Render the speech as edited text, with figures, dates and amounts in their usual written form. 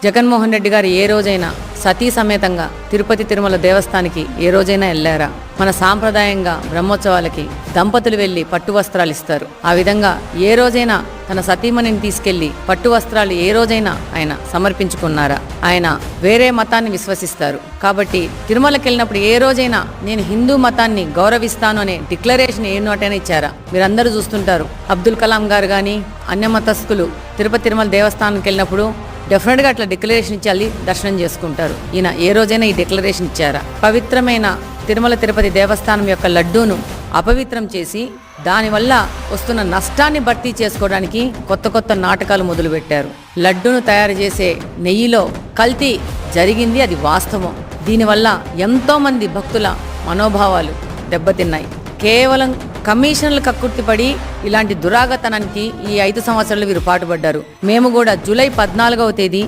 జగన్మోహన్ రెడ్డి గారు ఏ రోజైనా సతీ సమేతంగా తిరుపతి తిరుమల దేవస్థానానికి ఏ రోజైనా వెళ్ళారా? మన సాంప్రదాయంగా బ్రహ్మోత్సవాలకి దంపతులు వెళ్లి పట్టు వస్త్రాలు ఇస్తారు. ఆ విధంగా ఏ రోజైనా తన సతీమణిని తీసుకెళ్లి పట్టు వస్త్రాలు ఏ రోజైనా ఆయన సమర్పించుకున్నారా? ఆయన వేరే మతాన్ని విశ్వసిస్తారు కాబట్టి తిరుమలకి వెళ్ళినప్పుడు ఏ రోజైనా నేను హిందూ మతాన్ని గౌరవిస్తాను అనే డిక్లరేషన్ ఏ నోటైనా ఇచ్చారా? మీరందరూ చూస్తుంటారు. అబ్దుల్ కలాం గారు కానీ అన్య మతస్థులు తిరుపతి తిరుమల దేవస్థానానికి వెళ్ళినప్పుడు డెఫినెట్గా అట్లా డిక్లరేషన్ ఇచ్చి దర్శనం చేసుకుంటారు. ఈయన ఏ రోజైనా ఈ డిక్లరేషన్ ఇచ్చారా? పవిత్రమైన తిరుమల తిరుపతి దేవస్థానం యొక్క లడ్డూను అపవిత్రం చేసి దానివల్ల వస్తున్న నష్టాన్ని భర్తీ చేసుకోవడానికి కొత్త కొత్త నాటకాలు మొదలుపెట్టారు. లడ్డూను తయారు చేసే నెయ్యిలో కల్తీ జరిగింది, అది వాస్తవం. దీనివల్ల ఎంతోమంది భక్తుల మనోభావాలు దెబ్బతిన్నాయి. కేవలం కమిషన్లు కక్కుర్తిపడి ఇలాంటి దురాగతనానికి ఈ 5 సంవత్సరాలు వీరు పాటుపడ్డారు. మేము కూడా జూలై 14వ తేదీ